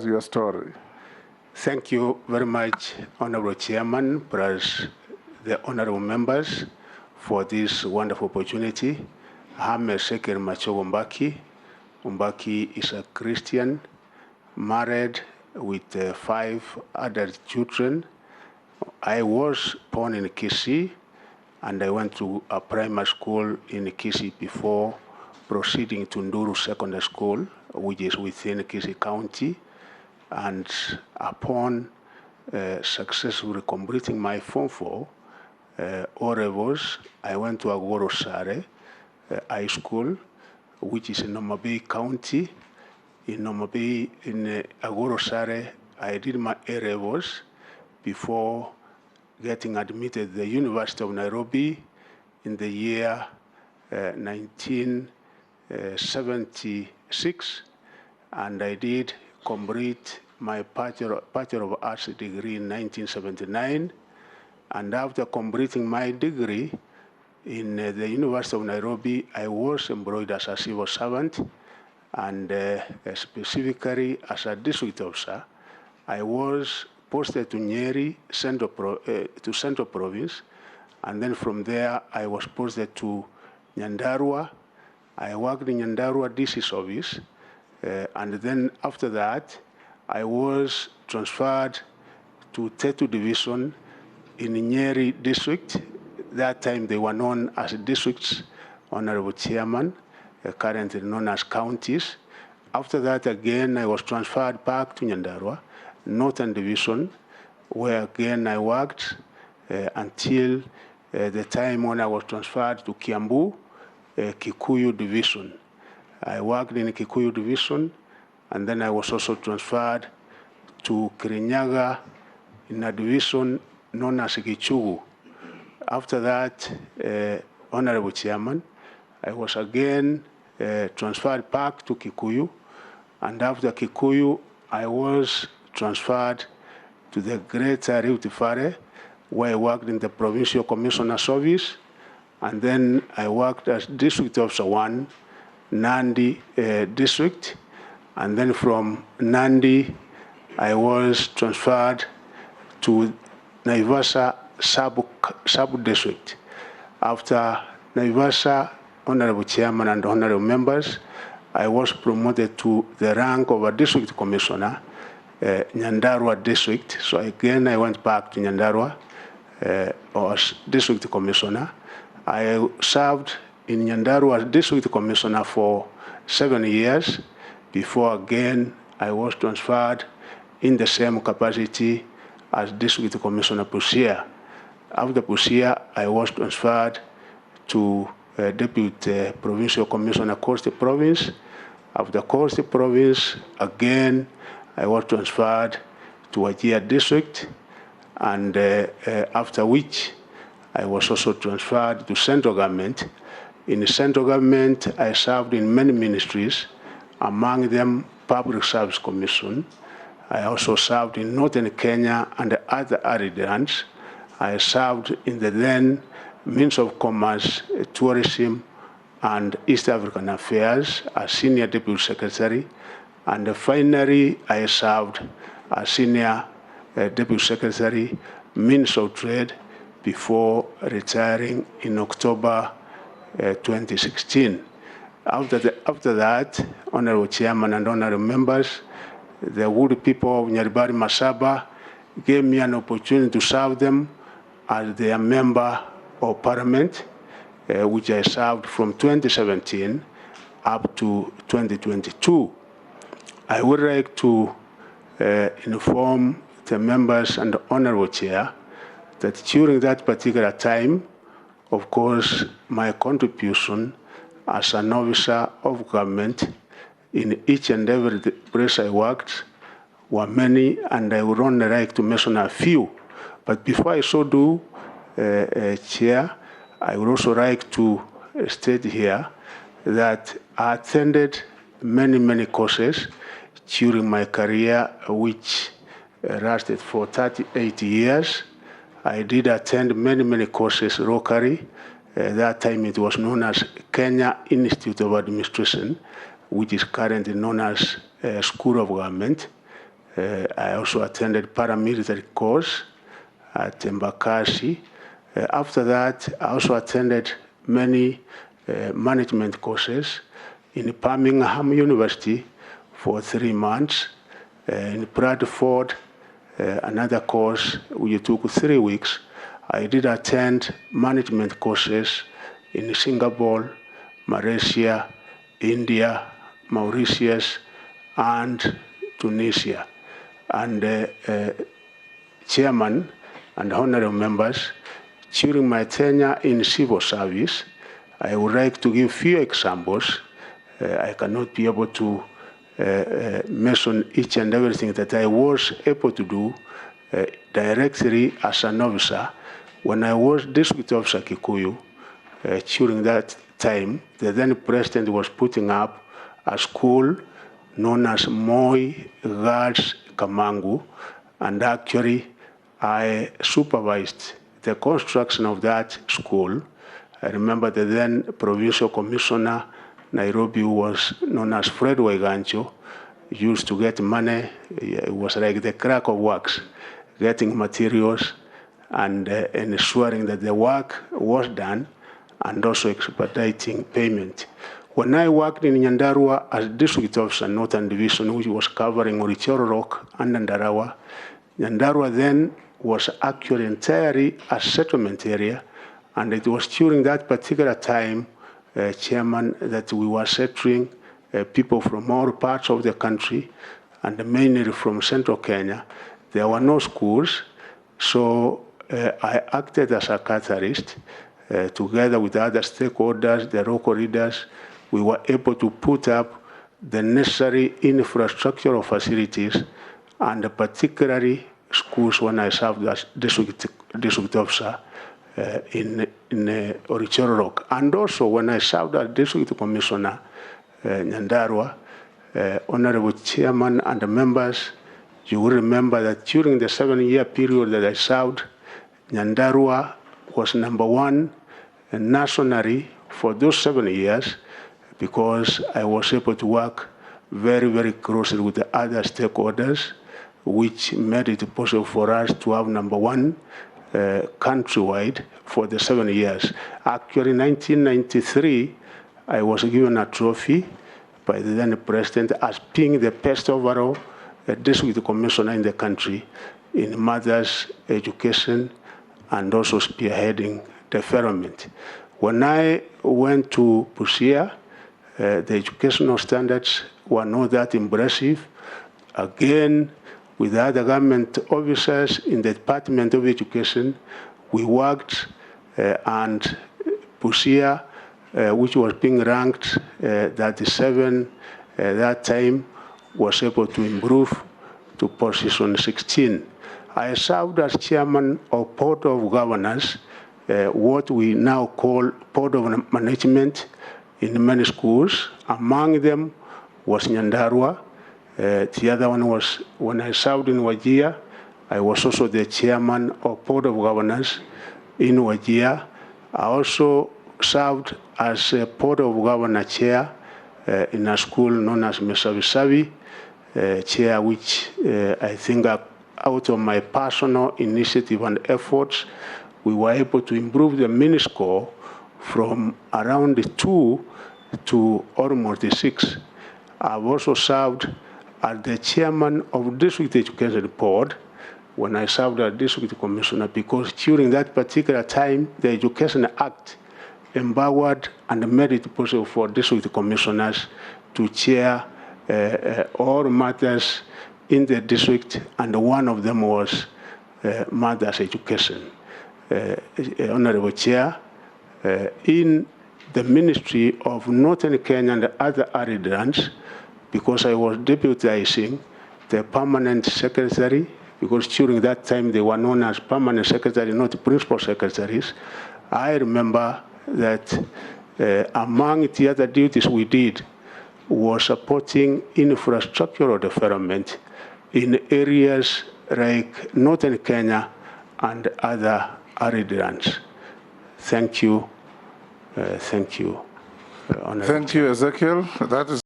us your story. Thank you very much, Honorable Chairman, plus the honorable members, for this wonderful opportunity. I'm Ezekiel Machogu Mbaki. Mbaki is a Christian, married with 5 adult children. I was born in Kisii, and I went to a primary school in Kisii before proceeding to Nduru Secondary School, which is within Kisii County. And upon successfully completing my Form 4 O-levels, I went to Agoro Sare High School, which is in Nomabay County. In Nomabay, in Agoro Sare, I did my A-levels before getting admitted to the University of Nairobi in the year 1976, and I did complete my Bachelor of Arts degree in 1979. And after completing my degree in the University of Nairobi, I was employed as a civil servant, and specifically as a district officer. I was posted to Nyeri, Central Province, and then from there I was posted to Nyandarua. I worked in Nyandarua DC's office, and then after that, I was transferred to Tetu Division in Nyeri District. That time they were known as districts, Honorable Chairman, currently known as counties. After that, again, I was transferred back to Nyandarua, Northern Division, where again I worked until the time when I was transferred to Kiambu, Kikuyu Division. I worked in Kikuyu Division, and then I was also transferred to Kirinyaga in a division known as Gichugu. After that, Honorable Chairman, I was again transferred back to Kikuyu, and after Kikuyu, I was transferred to the Greater Rift Valley, where I worked in the Provincial Commissioner's Office, and then I worked as District Officer 1, Nandi District, and then from Nandi, I was transferred to Naivasha Sub-District. After Naivasha, Honorable Chairman and Honorable Members, I was promoted to the rank of a District Commissioner, Nyandarua District. So again, I went back to Nyandarua as District Commissioner. I served in Nyandarua as District Commissioner for 7 years before again I was transferred in the same capacity as District Commissioner Busia. After Busia, I was transferred to Deputy Provincial Commissioner Coast Province. After Coast Province, again, I was transferred to Wajir District, and after which I was also transferred to central government. In the central government, I served in many ministries, among them Public Service Commission. I also served in Northern Kenya and other arid lands. I served in the then Means of Commerce, Tourism, and East African Affairs as Senior Deputy Secretary. And finally, I served as Senior Deputy Secretary, Means of Trade, before retiring in October 2016. After that, Honorable Chairman and Honorable Members, the good people of Nyaribari Masaba gave me an opportunity to serve them as their member of Parliament, which I served from 2017 up to 2022. I would like to inform the members and the Honorable Chair that during that particular time, of course, my contribution as an officer of government in each and every place I worked were many, and I would only like to mention a few. But before I so do, Chair, I would also like to state here that I attended many courses during my career, which lasted for 38 years. I did attend many courses locally. That time it was known as Kenya Institute of Administration, which is currently known as School of Government. I also attended paramilitary course at Embakasi. After that, I also attended many management courses in Birmingham University for 3 months, in Bradford, another course which took 3 weeks. I did attend management courses in Singapore, Malaysia, India, Mauritius, and Tunisia. And Chairman and honorable members, during my tenure in civil service, I would like to give few examples. I cannot be able to mention each and everything that I was able to do directly as an officer. When I was district officer Kikuyu, during that time, the then president was putting up a school known as Moi Girls Kamangu, and actually I supervised the construction of that school. I remember the then provincial commissioner, Nairobi, was known as Fred Waigancho, used to get money. It was like the crack of works, getting materials and ensuring that the work was done, and also expediting payment. When I worked in Nyandarua as district officer, Northern Division, which was covering Orichoro Rock and Ndarawa, Nyandarua then was actually entirely a settlement area, and it was during that particular time, Chairman, that we were settling people from all parts of the country, and mainly from central Kenya. There were no schools, so I acted as a catalyst. Together with other stakeholders, the local leaders, we were able to put up the necessary infrastructural facilities, and particularly schools when I served as district officer in Orichoro Rock. And also when I served as district commissioner Nyandarua, honorable chairman and the members, you will remember that during the 7-year period that I served, Nyandarua was #1 nationally for those 7 years, because I was able to work very, very closely with the other stakeholders, which made it possible for us to have #1 countrywide for the 7 years. Actually, in 1993, I was given a trophy by the then president as being the best overall district commissioner in the country in mothers' education and also spearheading development. When I went to Busia, the educational standards were not that impressive. Again, with other government officers in the Department of Education, we worked, and Busia, which was being ranked 37 that time, was able to improve to position 16. I served as chairman of Board of Governors, what we now call Board of Management, in many schools. Among them was Nyandarua. The other one was when I served in Wajir. I was also the chairman of Board of Governors in Wajir. I also served as a Board of Governor chair in a school known as Mesavisavi, chair which I think out of my personal initiative and efforts, we were able to improve the mini score from around 2 to almost 6. I've also served as the chairman of District Education Board when I served as District Commissioner, because during that particular time, the Education Act empowered and made it possible for District Commissioners to chair all matters in the district, and one of them was mothers' education. Honorable Chair, in the Ministry of Northern Kenya and other arid lands, because I was deputizing the permanent secretary, because during that time they were known as permanent secretary, not principal secretaries. I remember that among the other duties we did was supporting infrastructural development in areas like Northern Kenya and other arid lands. Thank you. Thank you. Thank you, Ezekiel. That is